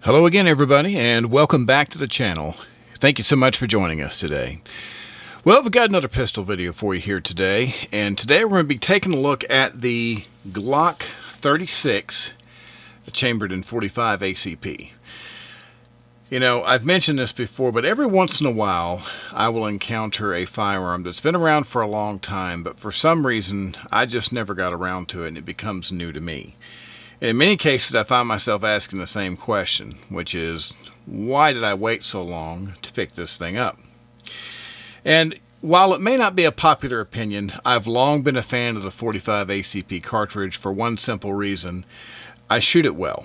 Hello again, everybody, and welcome back to the channel. Thank you so much for joining us today. Well, we've got another pistol video for you here today, and today we're going to be taking a look at the Glock 36 chambered in .45 ACP. You know, I've mentioned this before, but every once in a while I will encounter a firearm that's been around for a long time, but for some reason I just never got around to it and it becomes new to me. In many cases, I find myself asking the same question, which is, why did I wait so long to pick this thing up? And while it may not be a popular opinion, I've long been a fan of the .45 ACP cartridge for one simple reason: I shoot it well.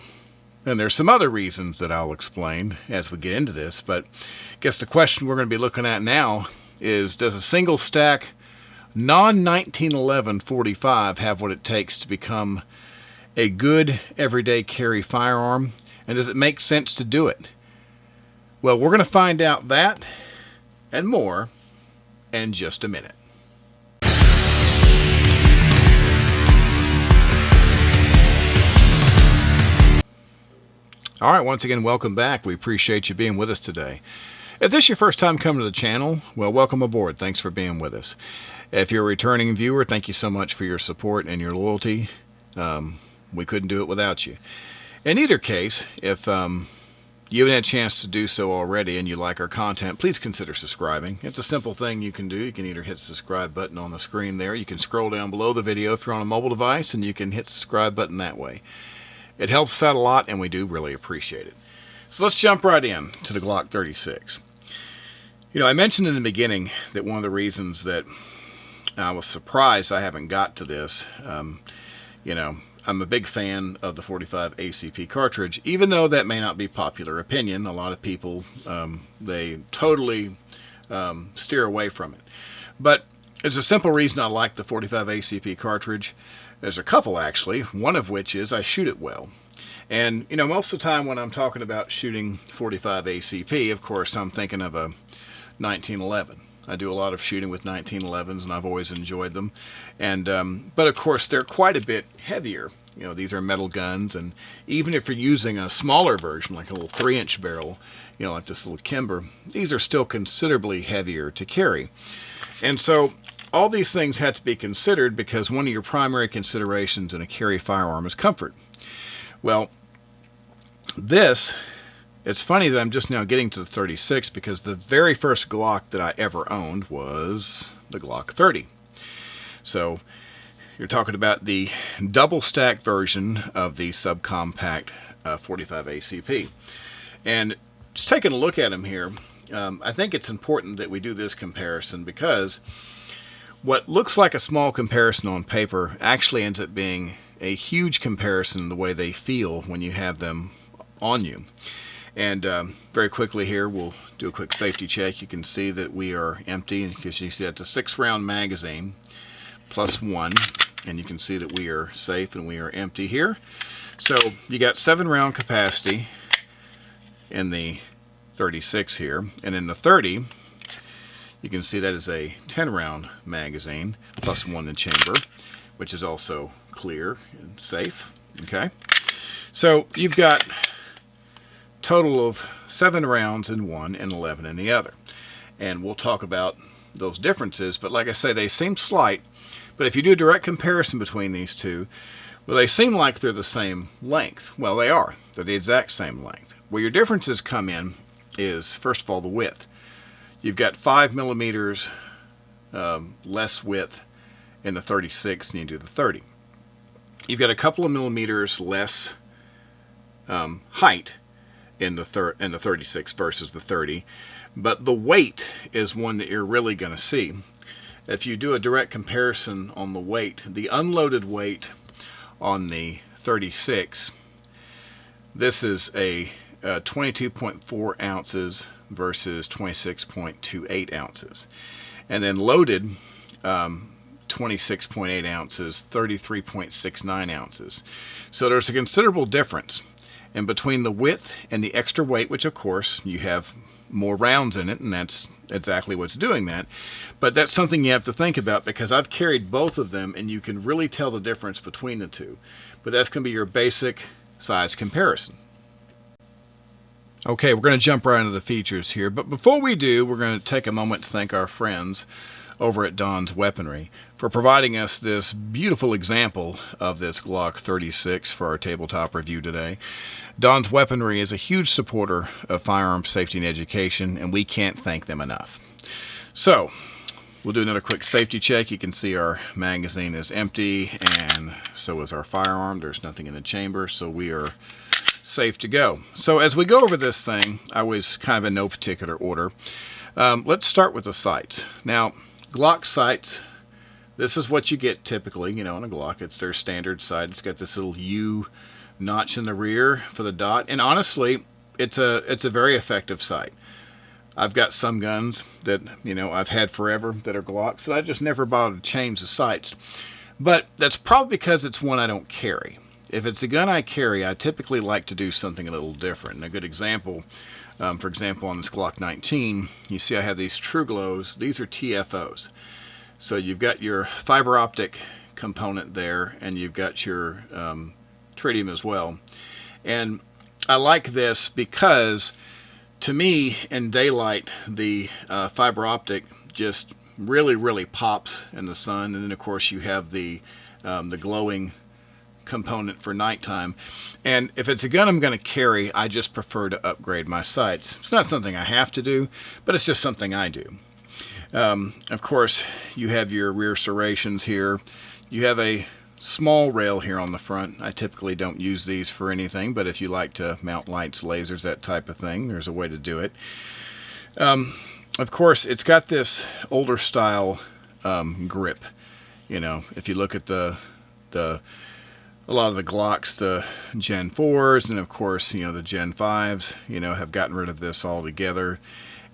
And there's some other reasons that I'll explain as we get into this, but I guess the question we're going to be looking at now is, does a single stack non-1911 .45 have what it takes to become a good everyday carry firearm, and does it make sense to do it? Well, we're going to find out that and more in just a minute. All right, once again, welcome back. We appreciate you being with us today. If this is your first time coming to the channel, well, welcome aboard. Thanks for being with us. If you're a returning viewer, thank you so much for your support and your loyalty. We couldn't do it without you. In either case, if you haven't had a chance to do so already and you like our content, please consider subscribing. It's a simple thing you can do. You can either hit the subscribe button on the screen there. You can scroll down below the video if you're on a mobile device, and you can hit the subscribe button that way. It helps us out a lot, and we do really appreciate it. So let's jump right in to the Glock 36. You know, I mentioned in the beginning that one of the reasons that I was surprised I haven't got to this, you know, I'm a big fan of the .45 ACP cartridge, even though that may not be popular opinion. A lot of people, they totally steer away from it. But there's a simple reason I like the .45 ACP cartridge. There's a couple, actually, one of which is I shoot it well. And, you know, most of the time when I'm talking about shooting .45 ACP, of course, I'm thinking of a 1911. I do a lot of shooting with 1911s, and I've always enjoyed them. And but of course, they're quite a bit heavier. You know, these are metal guns, and even if you're using a smaller version, like a little 3-inch barrel, you know, like this little Kimber, these are still considerably heavier to carry. And so all these things have to be considered, because one of your primary considerations in a carry firearm is comfort. Well, it's funny that I'm just now getting to the 36, because the very first Glock that I ever owned was the Glock 30. So you're talking about the double stack version of the subcompact .45 ACP. And just taking a look at them here, I think it's important that we do this comparison, because what looks like a small comparison on paper actually ends up being a huge comparison in the way they feel when you have them on you. And very quickly here, we'll do a quick safety check. You can see that we are empty, because you see that's a 6-round magazine plus 1, and you can see that we are safe and we are empty here. So you got 7-round capacity in the 36 here, and in the 30, you can see that is a 10-round magazine plus 1 in chamber, which is also clear and safe. Okay, so you've got total of 7 rounds in one and 11 in the other. And we'll talk about those differences, but like I say, they seem slight. But if you do a direct comparison between these two, well, they seem like they're the same length. Well, they are. They're the exact same length. Where your differences come in is, first of all, the width. You've got 5 millimeters less width in the 36 than you do the 30. You've got a couple of millimeters less height in the 36 versus the 30, but the weight is one that you're really going to see. If you do a direct comparison on the weight, the unloaded weight on the 36, this is a 22.4 ounces versus 26.28 ounces, and then loaded 26.8 ounces, 33.69 ounces. So there's a considerable difference. And between the width and the extra weight, which of course you have more rounds in it, and that's exactly what's doing that. But that's something you have to think about, because I've carried both of them and you can really tell the difference between the two. But that's going to be your basic size comparison. Okay, we're going to jump right into the features here, but before we do, we're going to take a moment to thank our friends over at Don's Weaponry for providing us this beautiful example of this Glock 36 for our tabletop review today. Don's Weaponry is a huge supporter of firearms safety and education, and we can't thank them enough. So, we'll do another quick safety check. You can see our magazine is empty, and so is our firearm. There's nothing in the chamber, so we are safe to go. So as we go over this thing, I was kind of in no particular order. Let's start with the sights. Now, Glock sights, this is what you get typically, you know, on a Glock. It's their standard sight. It's got this little U notch in the rear for the dot, and honestly, it's a very effective sight. I've got some guns that, you know, I've had forever that are Glocks, so I just never bothered to change the sights. But that's probably because it's one I don't carry. If it's a gun I carry, I typically like to do something a little different. And a good example, for example, on this Glock 19, you see I have these True Glows. These are TFOs. So you've got your fiber optic component there, and you've got your tritium as well. And I like this because, to me, in daylight, the fiber optic just really pops in the sun. And then, of course, you have the glowing component for nighttime. And if it's a gun I'm going to carry, I just prefer to upgrade my sights. It's not something I have to do, but it's just something I do. Of course, you have your rear serrations here. You have a small rail here on the front. I typically don't use these for anything, but if you like to mount lights, lasers, that type of thing, there's a way to do it. Of course, it's got this older style grip. You know, if you look at a lot of the Glocks, the Gen 4s, and of course, you know, the Gen 5s, you know, have gotten rid of this altogether.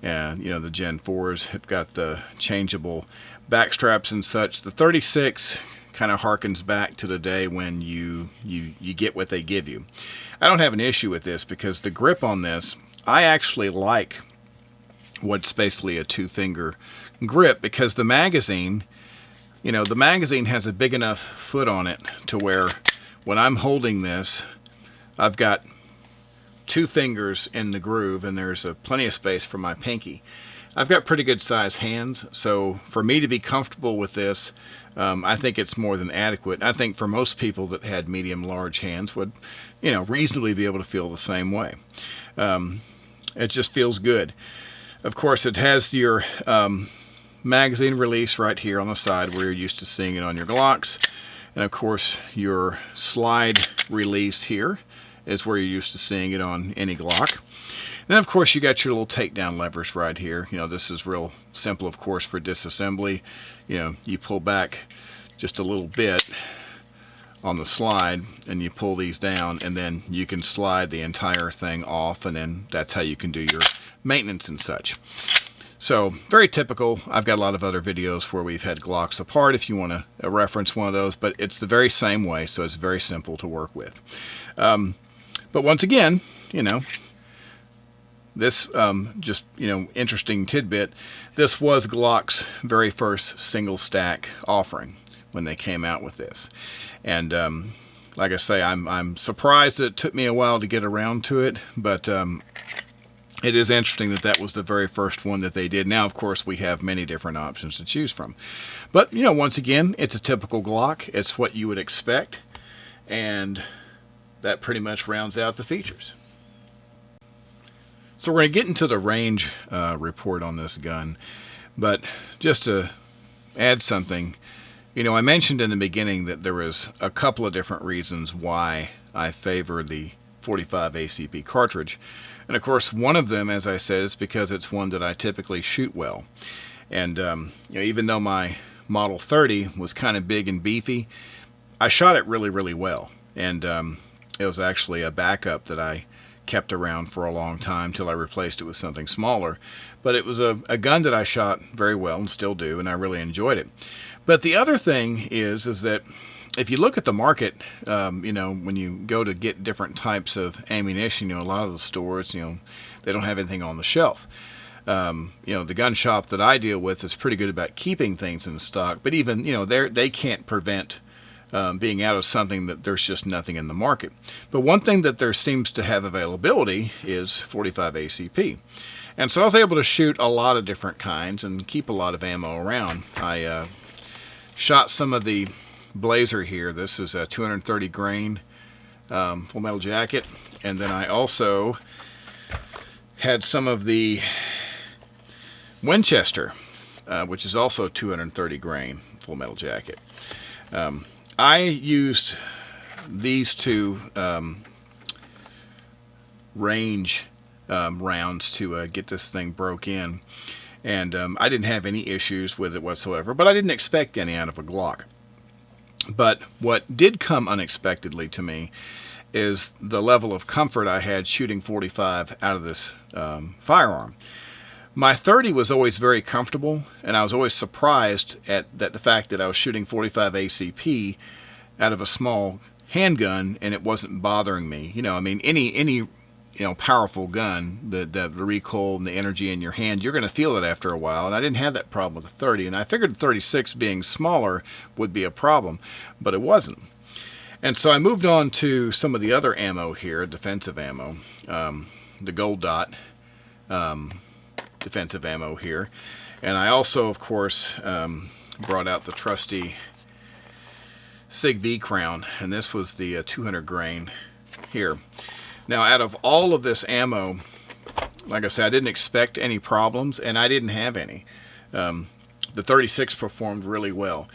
And, you know, the Gen 4s have got the changeable back straps and such. The 36 kind of harkens back to the day when you get what they give you. I don't have an issue with this because the grip on this, I actually like what's basically a two-finger grip, because the magazine, you know, the magazine has a big enough foot on it to where when I'm holding this, I've got two fingers in the groove, and there's plenty of space for my pinky. I've got pretty good sized hands, so for me to be comfortable with this, I think it's more than adequate. I think for most people that had medium large hands would, you know, reasonably be able to feel the same way. It just feels good. Of course, it has your magazine release right here on the side where you're used to seeing it on your Glocks. And of course, your slide release here is where you're used to seeing it on any Glock. Then of course you got your little takedown levers right here. You know, this is real simple, of course, for disassembly. You know, you pull back just a little bit on the slide and you pull these down, and then you can slide the entire thing off, and then that's how you can do your maintenance and such. So, very typical. I've got a lot of other videos where we've had Glocks apart if you want to reference one of those, but it's the very same way, so it's very simple to work with. But once again, you know, this just, you know, interesting tidbit, this was Glock's very first single stack offering when they came out with this. And like I say, I'm surprised that it took me a while to get around to it, but it is interesting that that was the very first one that they did. Now, of course, we have many different options to choose from. But, you know, once again, it's a typical Glock. It's what you would expect. And that pretty much rounds out the features. So we're going to get into the range report on this gun. But just to add something, you know, I mentioned in the beginning that there was a couple of different reasons why I favor the 45 ACP cartridge. And of course, one of them, as I said, is because it's one that I typically shoot well. And you know, even though my Model 30 was kind of big and beefy, I shot it really well. And it was actually a backup that I kept around for a long time till I replaced it with something smaller. But it was a gun that I shot very well and still do, and I really enjoyed it. But the other thing is that if you look at the market, you know, when you go to get different types of ammunition, you know, a lot of the stores, you know, they don't have anything on the shelf. You know, the gun shop that I deal with is pretty good about keeping things in stock, but even, you know, they can't prevent being out of something that there's just nothing in the market. But one thing that there seems to have availability is 45 ACP. And so I was able to shoot a lot of different kinds and keep a lot of ammo around. I shot some of the Blazer here. This is a 230 grain full metal jacket. And then I also had some of the Winchester, which is also 230 grain full metal jacket. I used these two range rounds to get this thing broke in, and I didn't have any issues with it whatsoever, but I didn't expect any out of a Glock. But what did come unexpectedly to me is the level of comfort I had shooting 45 out of this firearm. My 30 was always very comfortable, and I was always surprised at the fact that I was shooting 45 ACP out of a small handgun, and it wasn't bothering me. You know, I mean, any powerful gun, the recoil and the energy in your hand, you're going to feel it after a while, and I didn't have that problem with the 30, and I figured the 36 being smaller would be a problem, but it wasn't. And so I moved on to some of the other ammo here, defensive ammo, the Gold Dot defensive ammo here. And I also, of course, brought out the trusty Sig V Crown, and this was the 200 grain here. Now, out of all of this ammo, like I said, I didn't expect any problems, and I didn't have any. The 36 performed really well.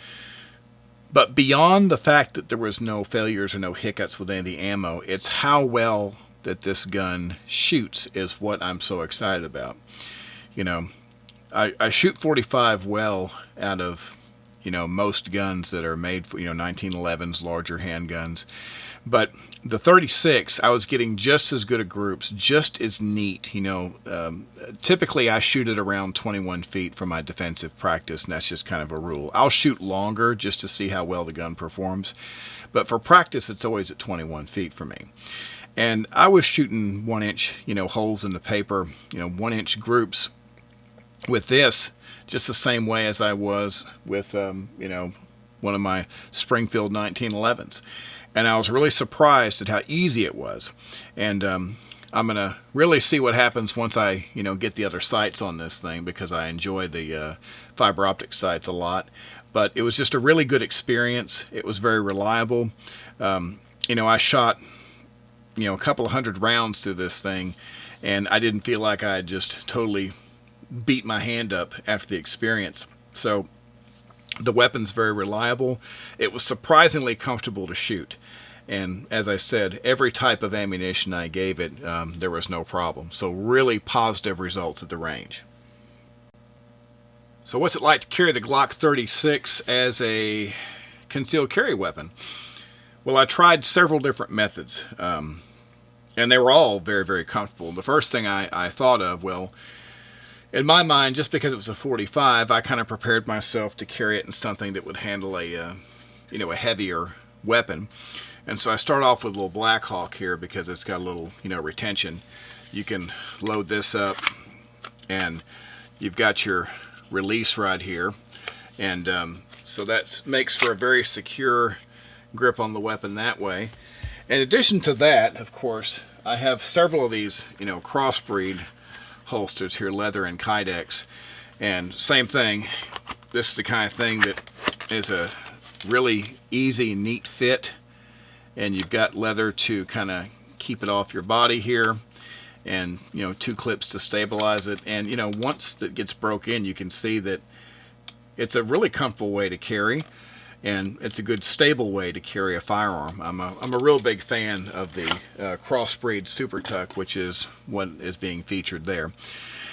But beyond the fact that there was no failures or no hiccups with any of the ammo, it's how well that this gun shoots is what I'm so excited about. You know, I shoot 45 well out of, most guns that are made for, 1911s, larger handguns. But the 36, I was getting just as good a groups, just as neat. Typically I shoot it around 21 feet for my defensive practice, and that's just kind of a rule. I'll shoot longer just to see how well the gun performs. But for practice, it's always at 21 feet for me. And I was shooting 1-inch, holes in the paper, 1-inch groups with this, just the same way as I was with, one of my Springfield 1911s. And I was really surprised at how easy it was. And I'm going to really see what happens once I, get the other sights on this thing, because I enjoy the fiber optic sights a lot. But it was just a really good experience. It was very reliable. I shot, a couple of hundred rounds through this thing, and I didn't feel like I had just totally beat my hand up after the experience. So the weapon's very reliable. It was surprisingly comfortable to shoot. And as I said, every type of ammunition I gave it, there was no problem. So really positive results at the range. So what's it like to carry the Glock 36 as a concealed carry weapon? Well, I tried several different methods, and they were all very, very comfortable. The first thing I thought of, well, in my mind, just because it was a 45, I kind of prepared myself to carry it in something that would handle a heavier weapon. And so I start off with a little Black Hawk here because it's got a little, retention. You can load this up, and you've got your release right here. And so that makes for a very secure grip on the weapon that way. In addition to that, of course, I have several of these, crossbreed holsters here, leather and Kydex, and same thing. This is the kind of thing that is a really easy, neat fit, and you've got leather to kind of keep it off your body here, and 2 clips to stabilize it. And once it gets broke in, you can see that it's a really comfortable way to carry, and it's a good stable way to carry a firearm. I'm a real big fan of the Crossbreed Super Tuck, which is what is being featured there.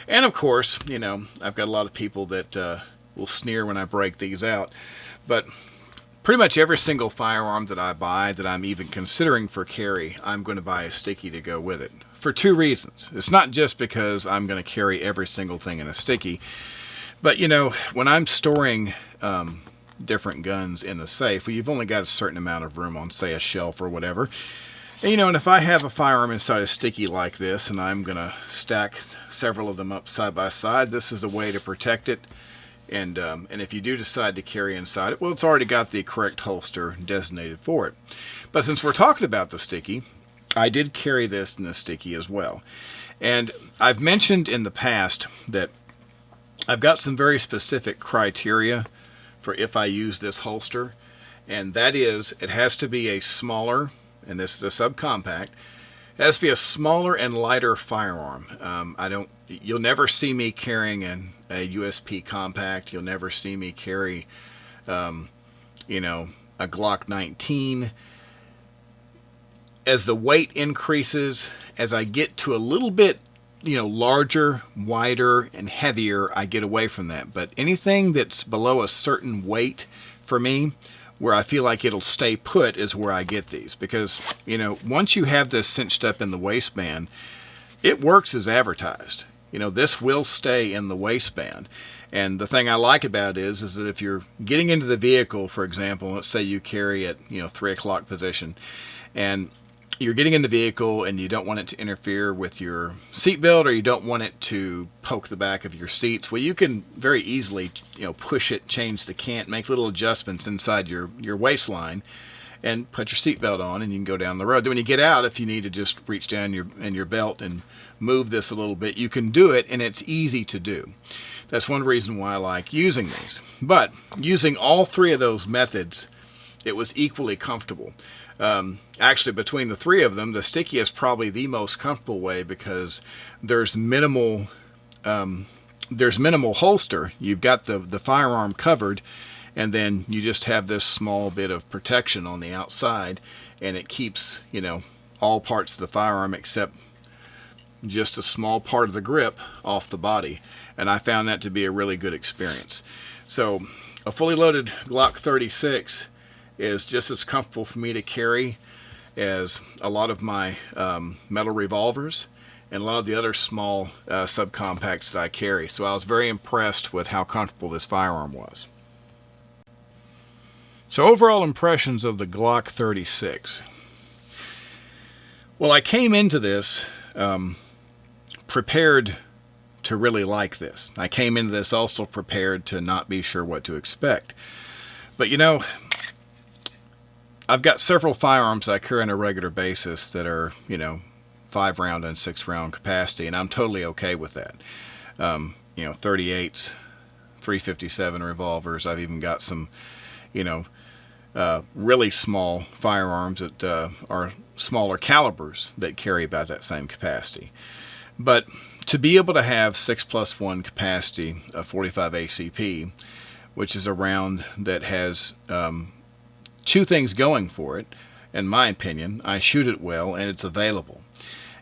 And of course, I've got a lot of people that will sneer when I break these out, but pretty much every single firearm that I buy that I'm even considering for carry, I'm going to buy a sticky to go with it, for 2 reasons. It's not just because I'm going to carry every single thing in a sticky, but when I'm storing different guns in the safe, well, you've only got a certain amount of room on, say, a shelf or whatever. And, and if I have a firearm inside a sticky like this, and I'm going to stack several of them up side by side, this is a way to protect it, And if you do decide to carry inside it, well, it's already got the correct holster designated for it. But since we're talking about the sticky, I did carry this in the sticky as well. And I've mentioned in the past that I've got some very specific criteria for if I use this holster. And that is, it has to be a smaller, and this is a subcompact, it has to be a smaller and lighter firearm. You'll never see me carrying a USP compact. You'll never see me carry, a Glock 19. As the weight increases, as I get to a little bit, larger, wider, and heavier, I get away from that. But anything that's below a certain weight for me, where I feel like it'll stay put, is where I get these. Because, once you have this cinched up in the waistband, it works as advertised. This will stay in the waistband. And the thing I like about it is that if you're getting into the vehicle, for example, let's say you carry at, 3 o'clock position, and you're getting in the vehicle and you don't want it to interfere with your seatbelt, or you don't want it to poke the back of your seats, well, you can very easily, push it, change the cant, make little adjustments inside your waistline, and put your seatbelt on, and you can go down the road. Then when you get out, if you need to just reach down your belt and move this a little bit, you can do it, and it's easy to do. That's one reason why I like using these. But using all three of those methods, it was equally comfortable. Actually, between the three of them, the sticky is probably the most comfortable way, because there's minimal holster. You've got the firearm covered, and then you just have this small bit of protection on the outside, and it keeps, all parts of the firearm except just a small part of the grip off the body. And I found that to be a really good experience. So a fully loaded Glock 36 is just as comfortable for me to carry as a lot of my metal revolvers and a lot of the other small subcompacts that I carry. So I was very impressed with how comfortable this firearm was. So overall impressions of the Glock 36. Well, I came into this prepared to really like this. I came into this also prepared to not be sure what to expect. But I've got several firearms I carry on a regular basis that are, 5-round and 6-round capacity, and I'm totally okay with that. 38s, 357 revolvers. I've even got some, really small firearms that are smaller calibers that carry about that same capacity. But to be able to have 6+1 capacity of 45 ACP, which is a round that has two things going for it, in my opinion, I shoot it well and it's available.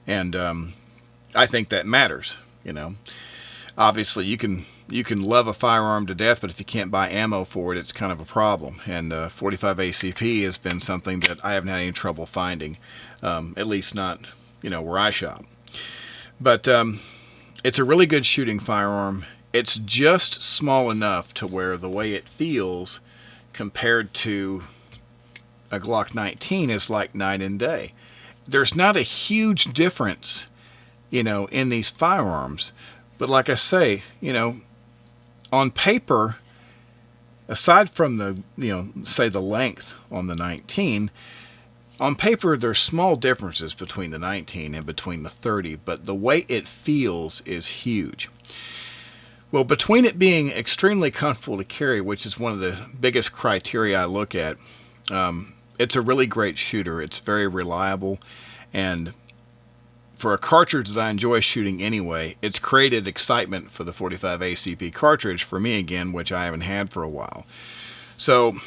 And I think that matters. Obviously you can love a firearm to death, but if you can't buy ammo for it, it's kind of a problem. And 45 ACP has been something that I haven't had any trouble finding, at least not where I shop. But it's a really good shooting firearm. It's just small enough to where the way it feels compared to a Glock 19 is like night and day. There's not a huge difference, in these firearms. But like I say, on paper, aside from the, say the length on the 19, on paper there's small differences between the 19 and between the 30, but the way it feels is huge. Well, between it being extremely comfortable to carry, which is one of the biggest criteria I look at, it's a really great shooter. It's very reliable, and for a cartridge that I enjoy shooting anyway, it's created excitement for the 45 ACP cartridge for me again, which I haven't had for a while. So,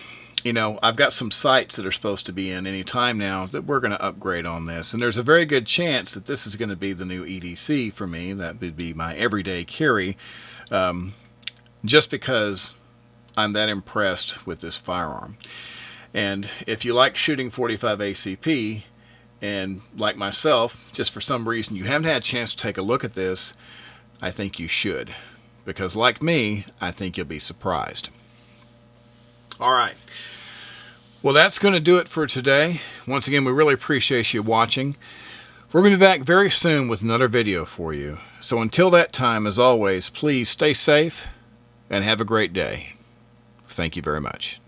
I've got some sights that are supposed to be in any time now that we're going to upgrade on this, and there's a very good chance that this is going to be the new EDC for me. That would be my everyday carry, just because I'm that impressed with this firearm. And if you like shooting 45 ACP, and like myself, just for some reason you haven't had a chance to take a look at this, I think you should. Because like me, I think you'll be surprised. Alright. Well, that's going to do it for today. Once again, we really appreciate you watching. We're going to be back very soon with another video for you. So until that time, as always, please stay safe and have a great day. Thank you very much.